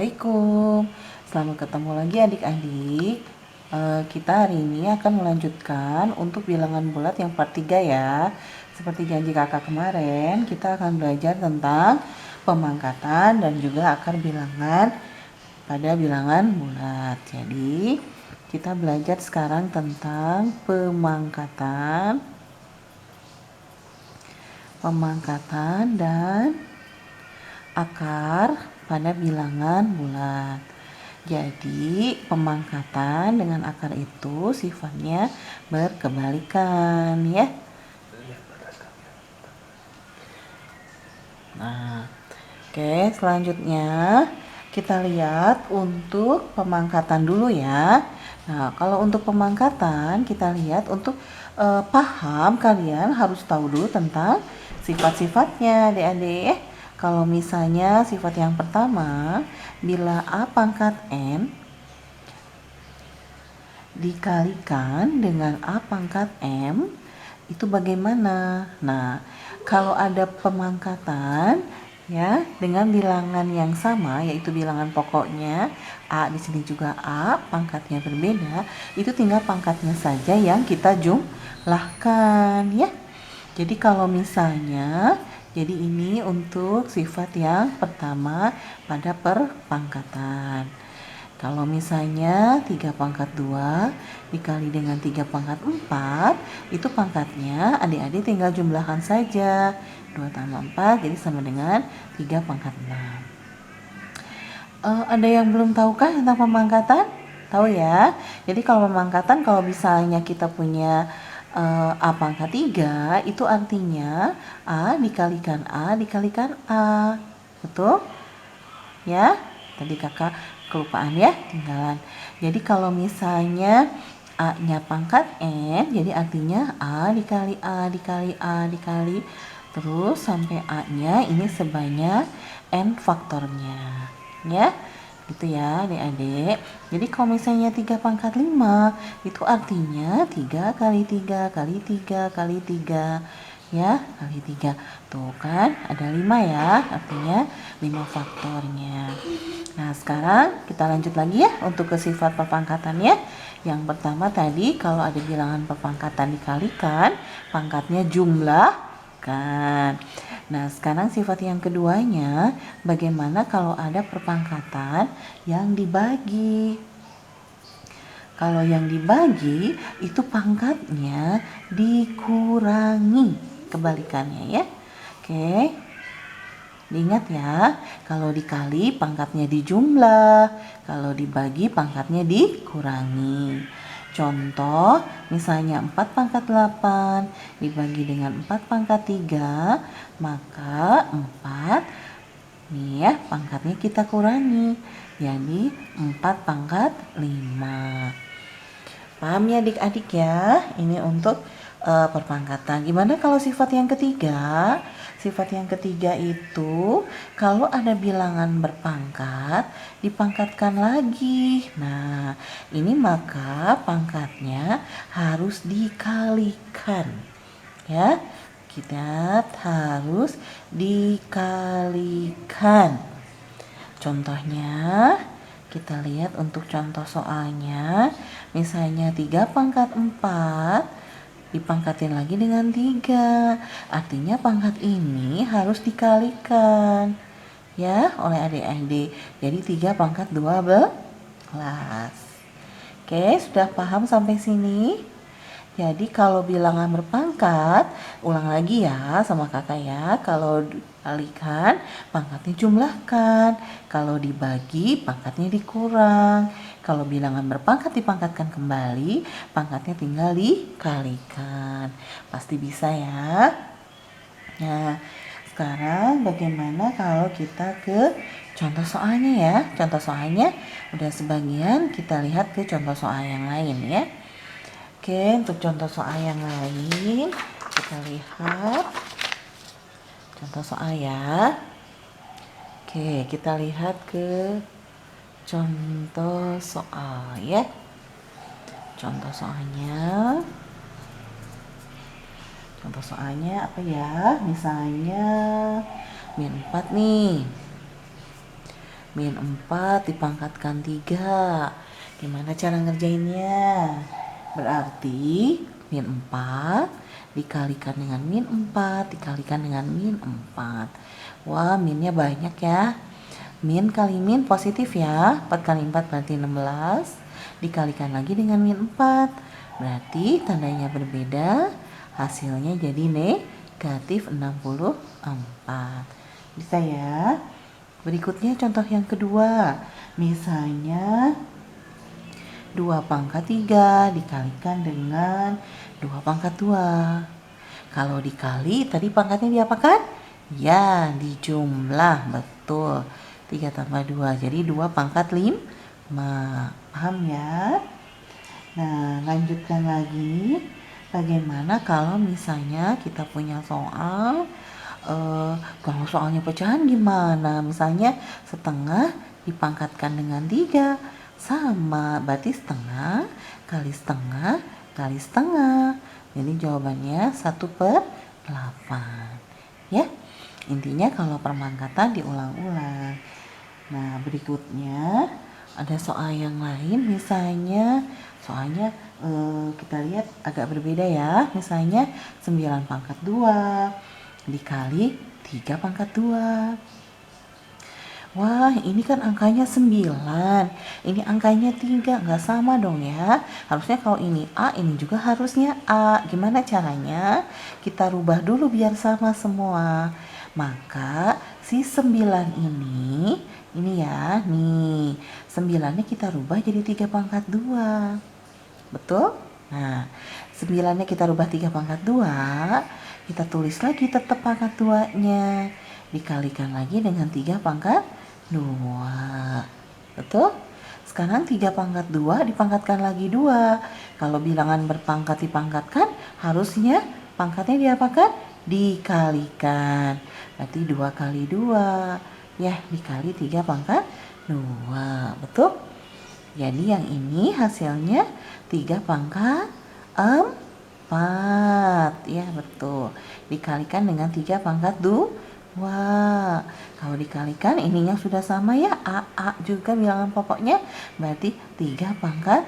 Assalamualaikum. Selamat ketemu lagi adik-adik. Kita hari ini akan melanjutkan untuk bilangan bulat yang part 3 ya. Seperti janji kakak kemarin, kita akan belajar tentang pemangkatan dan juga akar bilangan pada bilangan bulat. Jadi, kita belajar sekarang tentang pemangkatan dan akar pada bilangan bulat. Jadi pemangkatan dengan akar itu sifatnya berkebalikan ya. Nah, oke, selanjutnya kita lihat untuk pemangkatan dulu ya. Nah, kalau untuk pemangkatan kita lihat untuk paham, kalian harus tahu dulu tentang sifat-sifatnya adik-adik. Kalau misalnya sifat yang pertama, bila A pangkat N dikalikan dengan A pangkat M, itu bagaimana? Nah, kalau ada pemangkatan ya dengan bilangan yang sama, yaitu bilangan pokoknya A, di sini juga A, pangkatnya berbeda, itu tinggal pangkatnya saja yang kita jumlahkan ya. Jadi kalau misalnya, jadi ini untuk sifat yang pertama pada perpangkatan. Kalau misalnya 3 pangkat 2 dikali dengan 3 pangkat 4, itu pangkatnya adik-adik tinggal jumlahkan saja. 2 tambah 4 jadi sama dengan 3 pangkat 6. Ada yang belum tahukah tentang pemangkatan? Tahu ya? Jadi kalau pemangkatan, kalau misalnya kita punya A pangkat 3, itu artinya A dikalikan A dikalikan A. Betul? Ya? Tadi kakak kelupaan ya, tinggalan. Jadi kalau misalnya A-nya pangkat N, jadi artinya A dikali A dikali A dikali terus sampai A-nya ini sebanyak N faktornya. Ya? Gitu ya adik-adik. Jadi kalau misalnya 3 pangkat 5, itu artinya 3 kali 3 kali 3 kali 3 ya, kali 3. Tuh kan ada 5 ya, artinya 5 faktornya. Nah, sekarang kita lanjut lagi ya untuk ke sifat perpangkatannya. Yang pertama tadi, kalau ada bilangan perpangkatan dikalikan, pangkatnya jumlahkan. Nah, sekarang sifat yang keduanya, bagaimana kalau ada perpangkatan yang dibagi? Kalau yang dibagi, itu pangkatnya dikurangi, kebalikannya ya. Oke, diingat ya, kalau dikali pangkatnya dijumlah, kalau dibagi pangkatnya dikurangi. Contoh, misalnya 4 pangkat 8 dibagi dengan 4 pangkat 3, maka 4 nih ya, pangkatnya kita kurangi. Jadi 4 pangkat 5. Paham ya adik-adik ya? Ini untuk perpangkatan. Gimana kalau sifat yang ketiga? Sifat yang ketiga itu kalau ada bilangan berpangkat, dipangkatkan lagi. Nah, ini maka pangkatnya harus dikalikan. Ya, kita harus dikalikan. Contohnya, kita lihat untuk contoh soalnya. Misalnya 3 pangkat 4 dipangkatin lagi dengan 3. Artinya pangkat ini harus dikalikan ya oleh adik-adik. Jadi 3 pangkat 12. Oke, sudah paham sampai sini? Jadi kalau bilangan berpangkat, ulang lagi ya sama kakak ya. Kalau dikalikan, pangkatnya jumlahkan. Kalau dibagi, pangkatnya dikurang. Kalau bilangan berpangkat dipangkatkan kembali, pangkatnya tinggal dikalikan. Pasti bisa ya. Nah, sekarang bagaimana kalau kita ke contoh soalnya ya. Contoh soalnya udah sebagian, kita lihat ke contoh soal yang lain ya. Oke, untuk contoh soal yang lain, kita lihat contoh soal ya. Oke, kita lihat ke contoh soal ya. Contoh soalnya apa ya? Misalnya min 4 nih. Min 4 dipangkatkan 3. Gimana cara ngerjainnya? Berarti min 4 dikalikan dengan min 4 dikalikan dengan min 4. Wah, minnya banyak ya. Min kali min positif ya. 4 kali 4 berarti 16. Dikalikan lagi dengan min 4. Berarti tandanya berbeda. Hasilnya jadi negatif 64. Bisa ya? Berikutnya contoh yang kedua. Misalnya 2 pangkat 3 dikalikan dengan 2 pangkat 2. Kalau dikali tadi pangkatnya diapakan? Ya, dijumlah. Betul. 3 tambah 2 jadi 2 pangkat 5. Paham ya? Nah, lanjutkan lagi. Bagaimana kalau misalnya kita punya soal, kalau soalnya pecahan gimana? Misalnya setengah dipangkatkan dengan 3. Sama, berarti setengah kali setengah kali setengah. Jadi jawabannya 1/8. Ya, intinya kalau permangkatan diulang-ulang. Nah, berikutnya ada soal yang lain. Misalnya soalnya kita lihat agak berbeda ya. Misalnya 9 pangkat 2 dikali 3 pangkat 2. Wah, ini kan angkanya 9. Ini angkanya 3. Nggak sama dong ya. Harusnya kalau ini A, ini juga harusnya A. Gimana caranya? Kita rubah dulu biar sama semua. Maka si 9 ini ya, nih. 9-nya kita rubah jadi 3 pangkat 2. Betul? Nah, 9-nya kita rubah 3 pangkat 2. Kita tulis lagi tetap pangkat 2-nya. Dikalikan lagi dengan 3 pangkat 2. Betul? Sekarang 3 pangkat 2 dipangkatkan lagi 2. Kalau bilangan berpangkat dipangkatkan, harusnya pangkatnya diapakan? Dikalikan. Berarti 2 kali 2. Ya, dikali 3 pangkat 2. Betul? Jadi yang ini hasilnya 3 pangkat 4. Ya, betul. Dikalikan dengan 3 pangkat 2. Kalau dikalikan ininya sudah sama ya. A juga bilangan pokoknya. Berarti 3 pangkat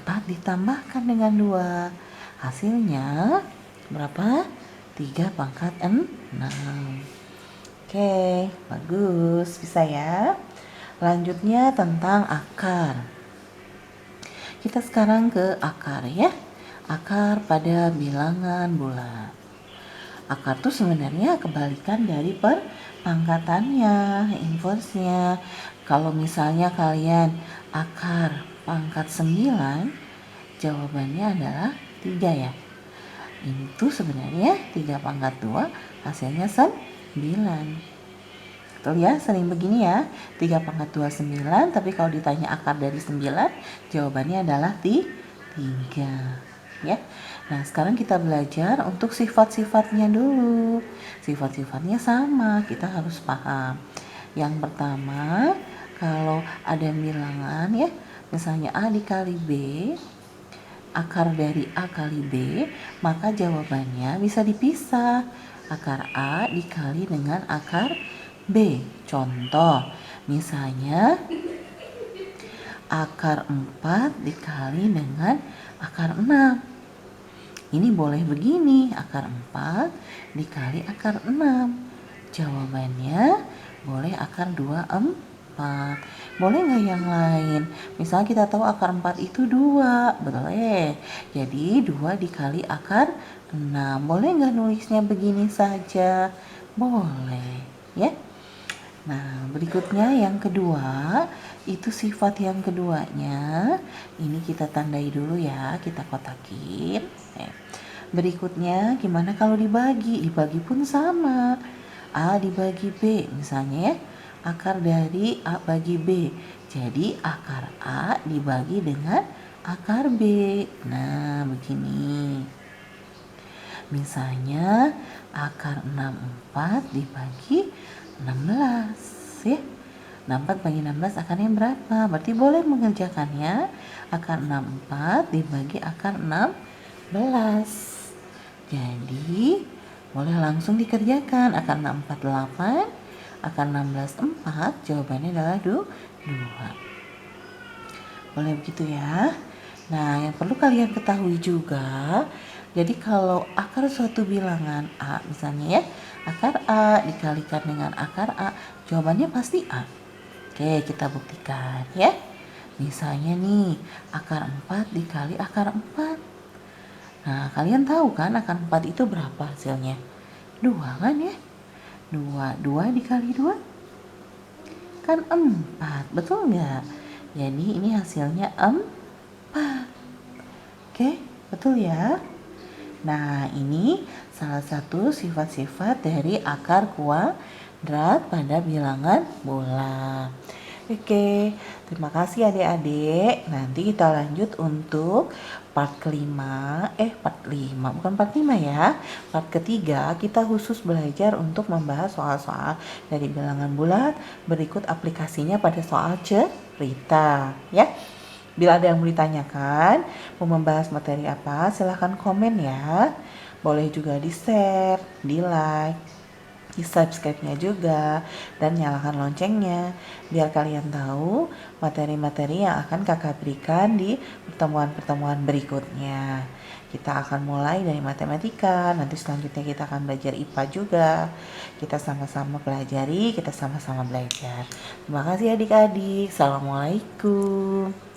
4 ditambahkan dengan 2. Hasilnya berapa? 3 pangkat 6. Oke, bagus. Bisa ya. Lanjutnya tentang akar. Kita sekarang ke akar ya. Akar pada bilangan bulat. Akar itu sebenarnya kebalikan dari perpangkatannya, inversnya. Kalau misalnya kalian akar pangkat 9, jawabannya adalah 3 ya. Ini tuh sebenarnya 3 pangkat 2, hasilnya 9. Betul ya, sering begini ya. 3 pangkat 2 9, tapi kalau ditanya akar dari 9, jawabannya adalah 3. Ya. Nah, sekarang kita belajar untuk sifat-sifatnya dulu. Sifat-sifatnya sama, kita harus paham. Yang pertama, kalau ada bilangan ya, misalnya A dikali B, akar dari A kali B, maka jawabannya bisa dipisah. Akar A dikali dengan akar B. Contoh, misalnya akar 4 dikali dengan akar 6. Ini boleh begini, akar 4 dikali akar 6. Jawabannya boleh akar 24. Boleh nggak yang lain? Misalnya kita tahu akar 4 itu 2. Boleh. Jadi 2 dikali akar 6. Boleh nggak nulisnya begini saja? Boleh. Ya. Nah, berikutnya yang kedua, itu sifat yang keduanya. Ini kita tandai dulu ya, kita kotakin. Berikutnya, gimana kalau dibagi? Dibagi pun sama. A dibagi B, misalnya ya, akar dari A bagi B. Jadi akar A dibagi dengan akar B. Nah, begini. Misalnya akar 64 dibagi 16 ya. 64 bagi 16 akarnya berapa? Berarti boleh mengerjakannya. Akar 64 dibagi akar 16. Jadi boleh langsung dikerjakan. Akar 6 48, akar 16 4, jawabannya adalah 2. Boleh begitu ya. Nah, yang perlu kalian ketahui juga, jadi kalau akar suatu bilangan A, misalnya ya, akar A dikalikan dengan akar A, jawabannya pasti A. Oke, kita buktikan ya. Misalnya nih, akar 4 dikali akar 4. Nah, kalian tahu kan akar 4 itu berapa hasilnya? 2 kan ya? 2 dikali 2 kan 4, betul nggak? Jadi ini hasilnya 4. Oke, betul ya? Nah, ini salah satu sifat-sifat dari akar kuadrat pada bilangan bulat. Oke, terima kasih adik-adik. Nanti kita lanjut untuk part kelima, bukan part 5 ya. Part ketiga kita khusus belajar untuk membahas soal-soal dari bilangan bulat, berikut aplikasinya pada soal cerita ya. Bila ada yang mau ditanyakan, mau membahas materi apa, silahkan komen ya. Boleh juga di-share, di-like, di subscribe-nya juga, dan nyalakan loncengnya biar kalian tahu materi-materi yang akan kakak berikan di pertemuan-pertemuan berikutnya. Kita akan mulai dari matematika, nanti selanjutnya kita akan belajar IPA juga. Kita sama-sama pelajari, kita sama-sama belajar. Terima kasih adik-adik. Assalamualaikum.